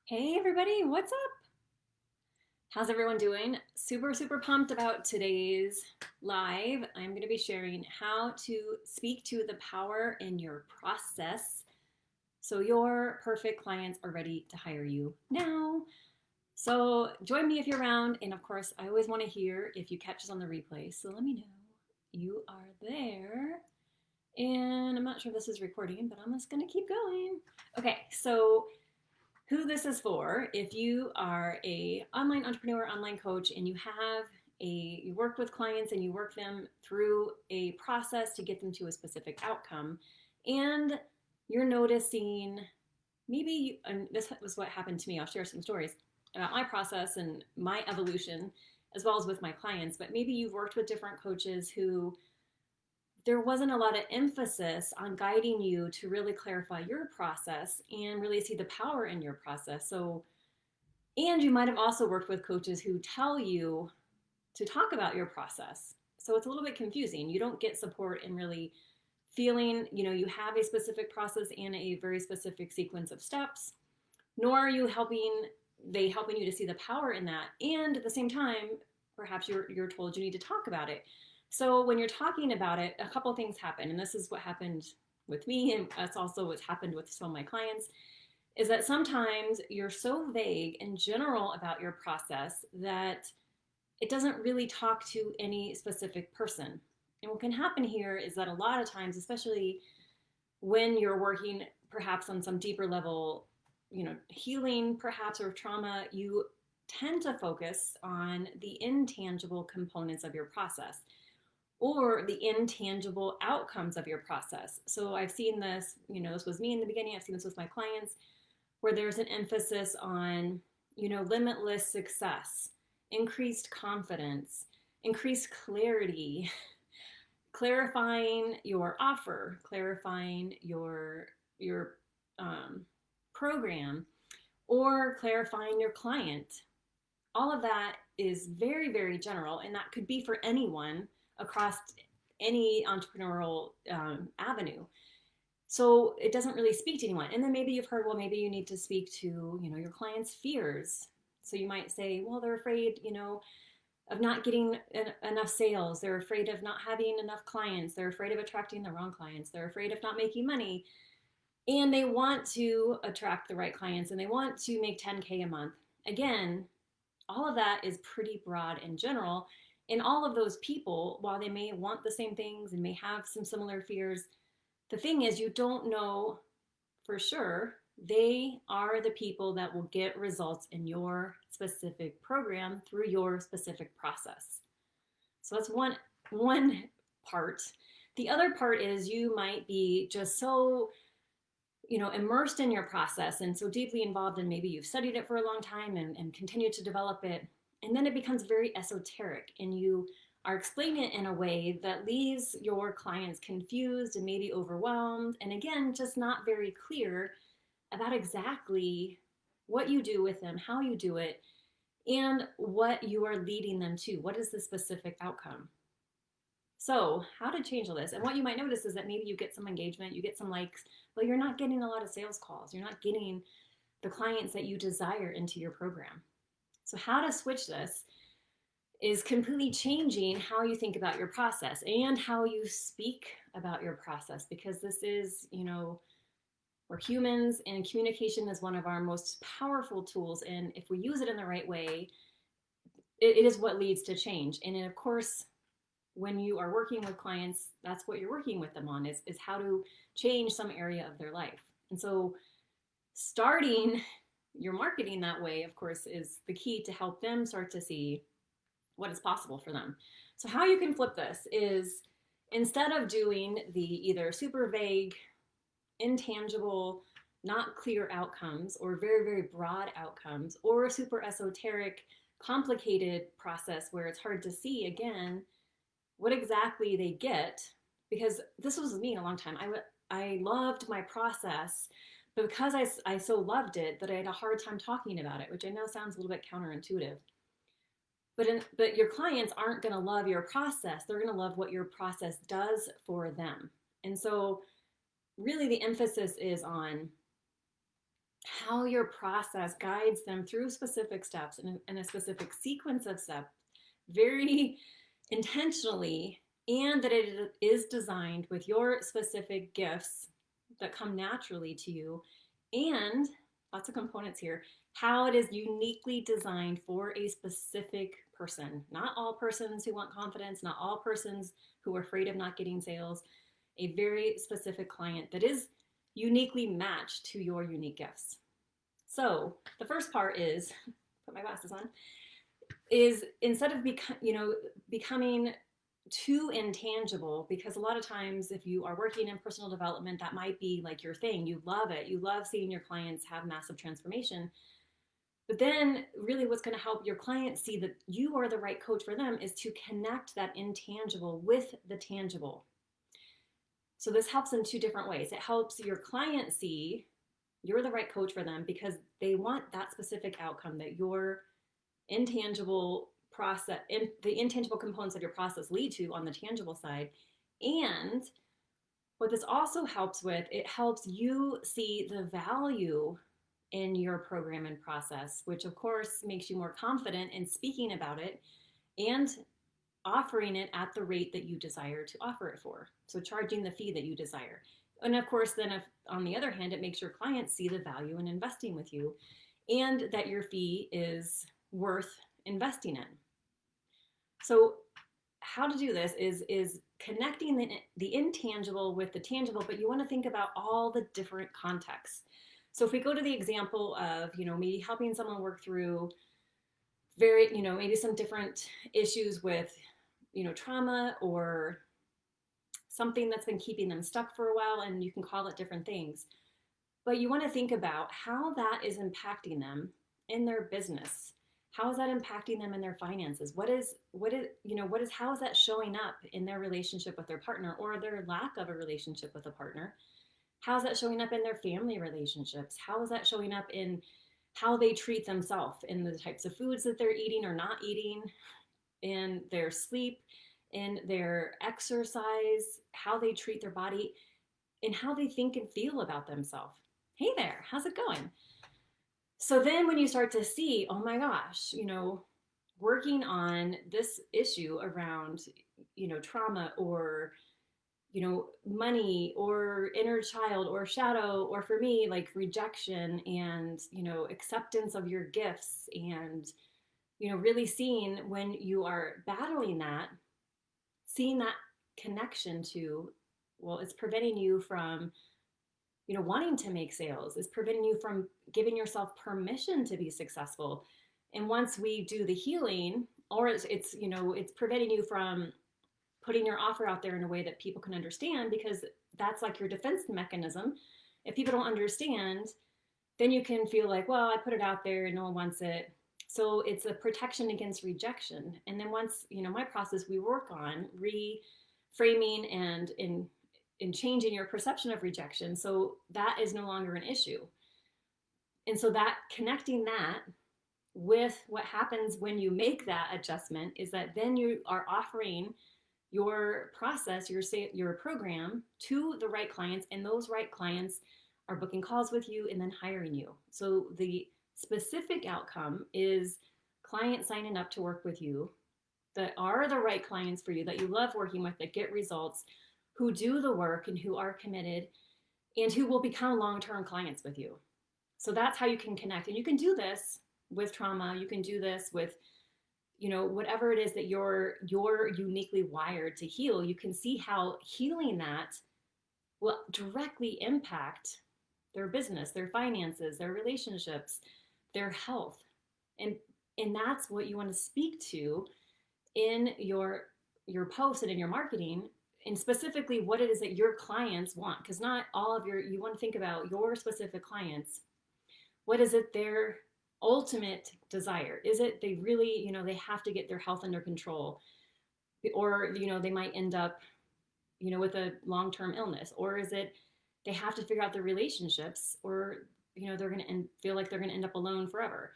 Hey everybody, what's up? How's everyone doing? Super pumped about today's live. I'm going to be sharing how to speak to the power in your process so your perfect clients are ready to hire you now. So join me if you're around. And of course, I always want to hear if you catch us on the replay. So let me know you are there. And I'm not sure if this is recording, but I'm just going to keep going. Okay, so who this is for: if you are a online entrepreneur, online coach, and you work with clients and you work them through a process to get them to a specific outcome, and you're noticing maybe, and this was what happened to me. I'll share some stories about my process and my evolution as well as with my clients. But maybe you've worked with different coaches who there wasn't a lot of emphasis on guiding you to really clarify your process and really see the power in your process. So, and you might have also worked with coaches who tell you to talk about your process. So it's a little bit confusing. You don't get support in really feeling, you have a specific process and a very specific sequence of steps, nor are you helping you to see the power in that. And at the same time, perhaps you're told you need to talk about it. So when you're talking about it, a couple things happen, and this is what happened with me, and that's also what's happened with some of my clients, is that sometimes you're so vague and general about your process that it doesn't really talk to any specific person. And what can happen here is that a lot of times, especially when you're working perhaps on some deeper level, healing perhaps or trauma, you tend to focus on the intangible components of your process or the intangible outcomes of your process. So I've seen this, this was me in the beginning, I've seen this with my clients, where there's an emphasis on, limitless success, increased confidence, increased clarity, clarifying your offer, clarifying your program, or clarifying your client. All of that is very general, and that could be for anyone across any entrepreneurial avenue. So it doesn't really speak to anyone. And then maybe you've heard, well, maybe you need to speak to, your client's fears. So you might say, well, they're afraid, of not getting enough sales. They're afraid of not having enough clients. They're afraid of attracting the wrong clients. They're afraid of not making money. And they want to attract the right clients and they want to make 10K a month. Again, all of that is pretty broad and general. And all of those people, while they may want the same things and may have some similar fears, the thing is, you don't know for sure they are the people that will get results in your specific program through your specific process. So that's one part. The other part is you might be just so immersed in your process and so deeply involved, and maybe you've studied it for a long time and continue to develop it. And then it becomes very esoteric and you are explaining it in a way that leaves your clients confused and maybe overwhelmed. And again, just not very clear about exactly what you do with them, how you do it, and what you are leading them to. What is the specific outcome? So, how to change all this? And what you might notice is that maybe you get some engagement, you get some likes, but you're not getting a lot of sales calls. You're not getting the clients that you desire into your program. So, how to switch this is completely changing how you think about your process and how you speak about your process, because this is, we're humans and communication is one of our most powerful tools. And if we use it in the right way, it is what leads to change. And of course, when you are working with clients, that's what you're working with them on is how to change some area of their life. And so starting your marketing that way, of course, is the key to help them start to see what is possible for them. So how you can flip this is, instead of doing the either super vague, intangible, not clear outcomes, or very broad outcomes, or super esoteric, complicated process where it's hard to see again what exactly they get, because this was me a long time. I loved my process, but because I so loved it that I had a hard time talking about it, which I know sounds a little bit counterintuitive. But your clients aren't going to love your process. They're going to love what your process does for them. And so really the emphasis is on how your process guides them through specific steps and a specific sequence of steps very intentionally, and that it is designed with your specific gifts that come naturally to you, and lots of components here, how it is uniquely designed for a specific person. Not all persons who want confidence, not all persons who are afraid of not getting sales, a very specific client that is uniquely matched to your unique gifts. So the first part is, put my glasses on, is instead of becoming too intangible, because a lot of times if you are working in personal development, that might be like your thing. You love it. You love seeing your clients have massive transformation. But then really what's going to help your clients see that you are the right coach for them is to connect that intangible with the tangible. So this helps in two different ways. It helps your client see you're the right coach for them because they want that specific outcome, that your intangible process, the intangible components of your process lead to on the tangible side. And what this also helps with, it helps you see the value in your program and process, which of course makes you more confident in speaking about it and offering it at the rate that you desire to offer it for. So charging the fee that you desire. And of course, then if, on the other hand, it makes your clients see the value in investing with you and that your fee is worth investing in. So how to do this is connecting the intangible with the tangible, but you want to think about all the different contexts. So if we go to the example of, maybe helping someone work through maybe some different issues with, trauma or something that's been keeping them stuck for a while, and you can call it different things. But you want to think about how that is impacting them in their business. How is that impacting them in their finances? How is that showing up in their relationship with their partner or their lack of a relationship with a partner? How is that showing up in their family relationships? How is that showing up in how they treat themselves, in the types of foods that they're eating or not eating, in their sleep, in their exercise, how they treat their body, and how they think and feel about themselves? Hey there, how's it going? So then when you start to see, oh my gosh, working on this issue around, trauma or, money or inner child or shadow, or for me, like rejection and, acceptance of your gifts and, really seeing when you are battling that, seeing that connection to, well, it's preventing you from wanting to make sales, is preventing you from giving yourself permission to be successful. And once we do the healing, or it's preventing you from putting your offer out there in a way that people can understand, because that's like your defense mechanism. If people don't understand, then you can feel like, well, I put it out there and no one wants it. So it's a protection against rejection. And then once, my process, we work on reframing and in changing your perception of rejection. So that is no longer an issue. And so that connecting that with what happens when you make that adjustment is that then you are offering your process, your program to the right clients, and those right clients are booking calls with you and then hiring you. So the specific outcome is clients signing up to work with you that are the right clients for you, that you love working with, that get results, who do the work and who are committed, and who will become long-term clients with you. So that's how you can connect. And you can do this with trauma. You can do this with, whatever it is that you're uniquely wired to heal. You can see how healing that will directly impact their business, their finances, their relationships, their health. And that's what you want to speak to in your posts and in your marketing, and specifically what it is that your clients want. Because not all of you want to think about your specific clients. What is it their ultimate desire? Is it they really, they have to get their health under control, or, they might end up, with a long-term illness, or is it they have to figure out their relationships, or, they're going to feel like they're going to end up alone forever,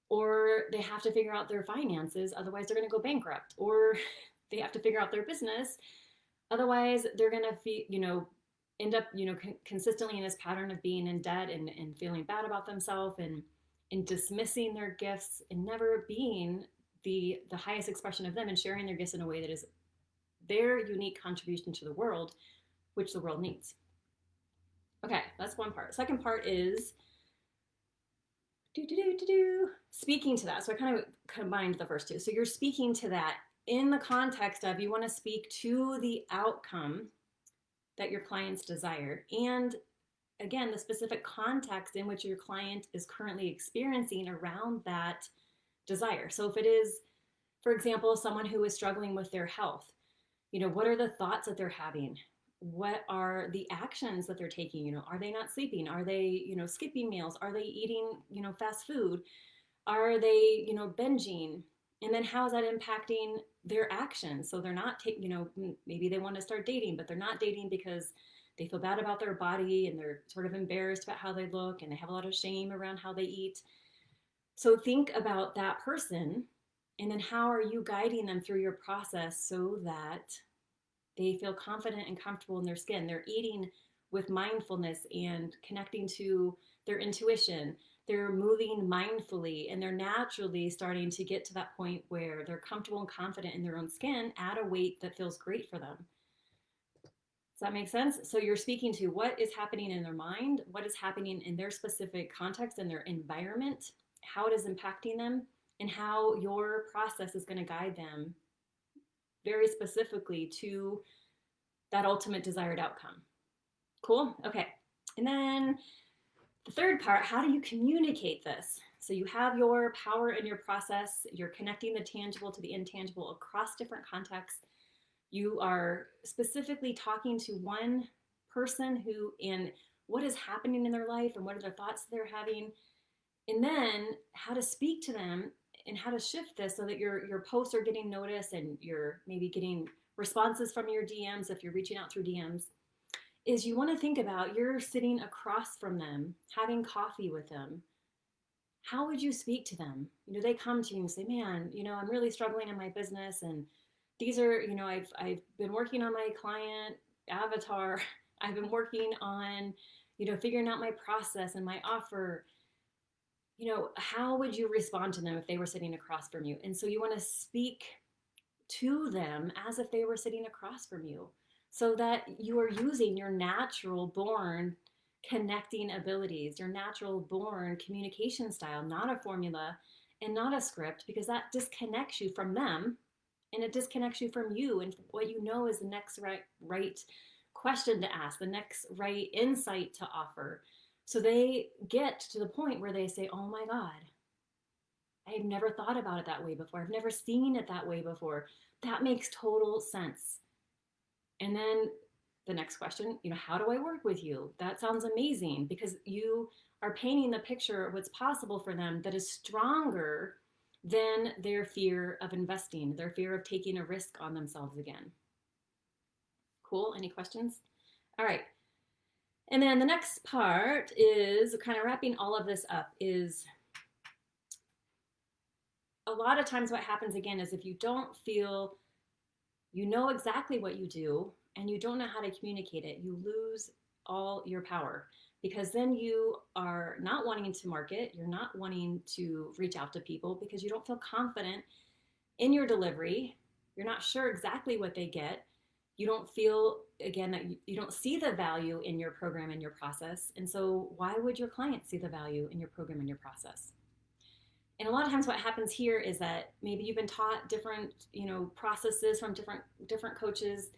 or they have to figure out their finances, otherwise they're going to go bankrupt, or they have to figure out their business, otherwise they're going to end up, consistently in this pattern of being in debt and feeling bad about themselves and dismissing their gifts and never being the highest expression of them and sharing their gifts in a way that is their unique contribution to the world, which the world needs. Okay, that's one part. Second part is speaking to that. So I kind of combined the first two. So you're speaking to that in the context of you want to speak to the outcome that your clients desire. And again, the specific context in which your client is currently experiencing around that desire. So if it is, for example, someone who is struggling with their health, what are the thoughts that they're having? What are the actions that they're taking? Are they not sleeping? Are they, skipping meals? Are they eating, fast food? Are they, binging? And then how is that impacting their actions? So they're not taking, maybe they want to start dating, but they're not dating because they feel bad about their body and they're sort of embarrassed about how they look and they have a lot of shame around how they eat. So think about that person, and then how are you guiding them through your process so that they feel confident and comfortable in their skin? They're eating with mindfulness and connecting to their intuition. They're moving mindfully, and they're naturally starting to get to that point where they're comfortable and confident in their own skin at a weight that feels great for them. Does that make sense? So you're speaking to what is happening in their mind, what is happening in their specific context and their environment, how it is impacting them, and how your process is going to guide them very specifically to that ultimate desired outcome. Cool? Okay. And then the third part, how do you communicate this? So you have your power in your process, you're connecting the tangible to the intangible across different contexts. You are specifically talking to one person who, in what is happening in their life and what are the thoughts they're having, and then how to speak to them and how to shift this so that your posts are getting noticed and you're maybe getting responses from your DMs if you're reaching out through DMs, is you want to think about you're sitting across from them, having coffee with them. How would you speak to them? They come to you and say, man, I'm really struggling in my business, and these are, I've been working on my client avatar. I've been working on, figuring out my process and my offer. How would you respond to them if they were sitting across from you? And so you want to speak to them as if they were sitting across from you, so that you are using your natural born connecting abilities, your natural born communication style, not a formula and not a script, because that disconnects you from them and it disconnects you from you and what you know is the next right question to ask, the next right insight to offer. So they get to the point where they say, oh my God, I've never thought about it that way before. I've never seen it that way before. That makes total sense. And then the next question, how do I work with you? That sounds amazing, because you are painting the picture of what's possible for them that is stronger than their fear of investing, their fear of taking a risk on themselves again. Cool? Any questions? All right. And then the next part is kind of wrapping all of this up is a lot of times what happens again is if you don't feel you know exactly what you do and you don't know how to communicate it, you lose all your power, because then you are not wanting to market, you're not wanting to reach out to people because you don't feel confident in your delivery, you're not sure exactly what they get, you don't feel, again, that you don't see the value in your program and your process, and so why would your client see the value in your program and your process? And a lot of times what happens here is that maybe you've been taught different, processes from different coaches.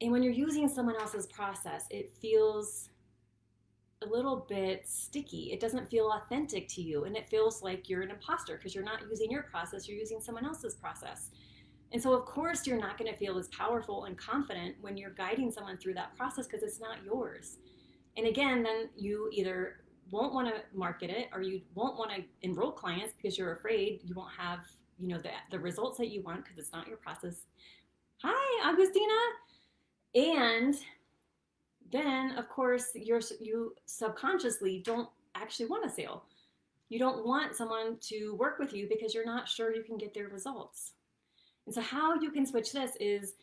And when you're using someone else's process, it feels a little bit sticky. It doesn't feel authentic to you. And it feels like you're an imposter because you're not using your process, you're using someone else's process. And so of course you're not going to feel as powerful and confident when you're guiding someone through that process because it's not yours. And again, then you either won't want to market it, or you won't want to enroll clients because you're afraid you won't have, the results that you want because it's not your process. Hi, Augustina. And then, of course, you subconsciously don't actually want a sale. You don't want someone to work with you because you're not sure you can get their results. And so how you can switch this is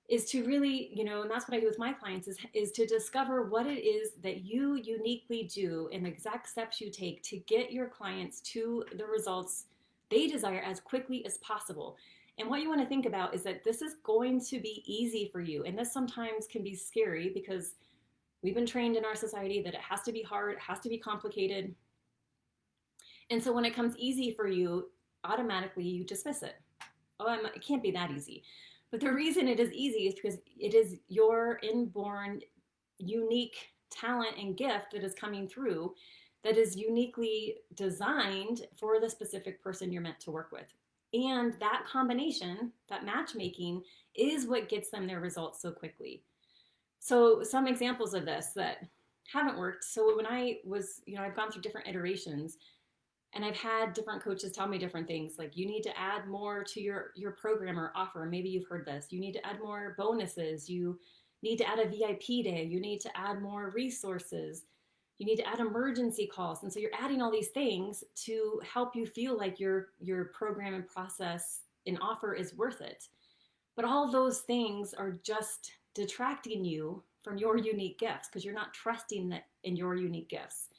is to really, and that's what I do with my clients, is to discover what it is that you uniquely do and the exact steps you take to get your clients to the results they desire as quickly as possible. And what you want to think about is that this is going to be easy for you. And this sometimes can be scary because we've been trained in our society that it has to be hard, it has to be complicated. And so when it comes easy for you, automatically you dismiss it. Oh, it can't be that easy. But the reason it is easy is because it is your inborn, unique talent and gift that is coming through, that is uniquely designed for the specific person you're meant to work with. And that combination, that matchmaking, is what gets them their results so quickly. So some examples of this that haven't worked. So when I was, I've gone through different iterations, and I've had different coaches tell me different things, like you need to add more to your program or offer. Maybe you've heard this. You need to add more bonuses. You need to add a VIP day. You need to add more resources. You need to add emergency calls. And so you're adding all these things to help you feel like your program and process and offer is worth it. But all of those things are just detracting you from your unique gifts because you're not trusting that in your unique gifts.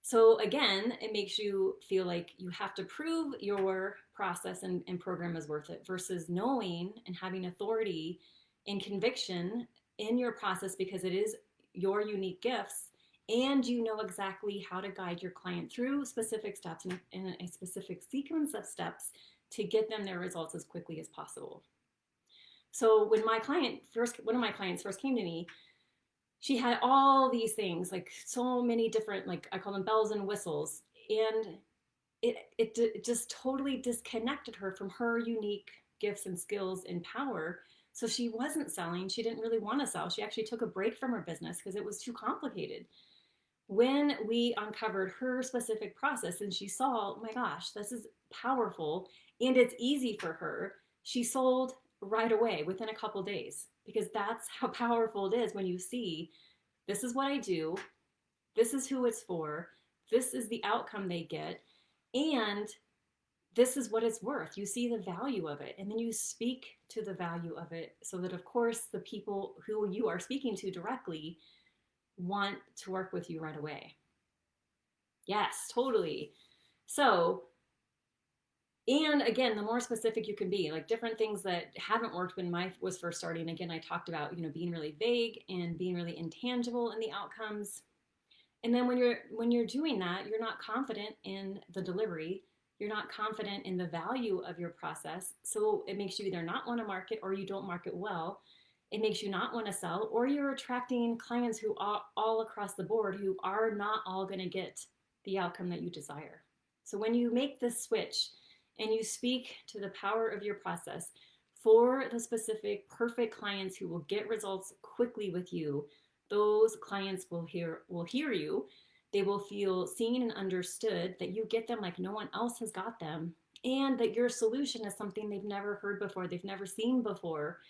So again, it makes you feel like you have to prove your process and program is worth it versus knowing and having authority and conviction in your process because it is your unique gifts, and you know exactly how to guide your client through specific steps in a specific sequence of steps to get them their results as quickly as possible. So when one of my clients first came to me, she had all these things, like so many different, like I call them bells and whistles. And it just totally disconnected her from her unique gifts and skills and power. So she wasn't selling. She didn't really want to sell. She actually took a break from her business because it was too complicated. When we uncovered her specific process and she saw, oh my gosh, this is powerful and it's easy for her, she sold right away within a couple days, because that's how powerful it is when you see, this is what I do, this is who it's for, this is the outcome they get, and this is what it's worth. You see the value of it, and then you speak to the value of it so that, of course, the people who you are speaking to directly want to work with you right away. Yes, totally. So, and again, the more specific you can be, like different things that haven't worked when I was first starting. Again, I talked about, being really vague and being really intangible in the outcomes. And then when you're doing that, you're not confident in the delivery. You're not confident in the value of your process. So it makes you either not want to market, or you don't market well. It makes you not want to sell, or you're attracting clients who are all across the board who are not all going to get the outcome that you desire. So when you make this switch and you speak to the power of your process for the specific perfect clients who will get results quickly with you, those clients will hear you. They will feel seen and understood, that you get them like no one else has got them, and that your solution is something they've never heard before, they've never seen before.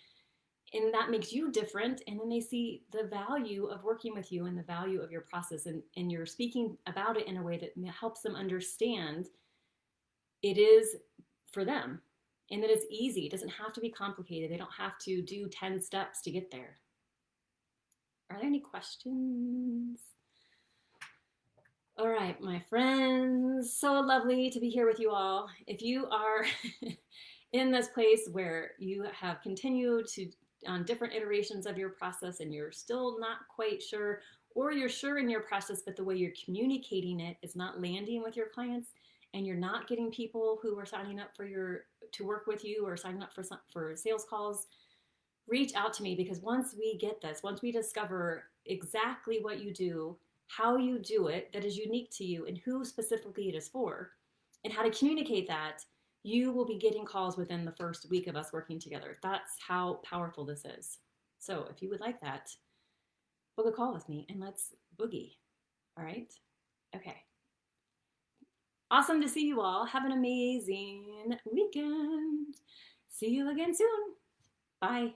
And that makes you different. And then they see the value of working with you and the value of your process. And you're speaking about it in a way that helps them understand it is for them, and that it's easy. It doesn't have to be complicated. They don't have to do 10 steps to get there. Are there any questions? All right, my friends, so lovely to be here with you all. If you are in this place where you have continued to on different iterations of your process and you're still not quite sure, or you're sure in your process, but the way you're communicating it is not landing with your clients, and you're not getting people who are signing up to work with you or signing up for sales calls, reach out to me, because once we get this, once we discover exactly what you do, how you do it, that is unique to you, and who specifically it is for, and how to communicate that, you will be getting calls within the first week of us working together. That's how powerful this is. So if you would like that, book a call with me and let's boogie. All right? Okay. Awesome to see you all. Have an amazing weekend. See you again soon. Bye.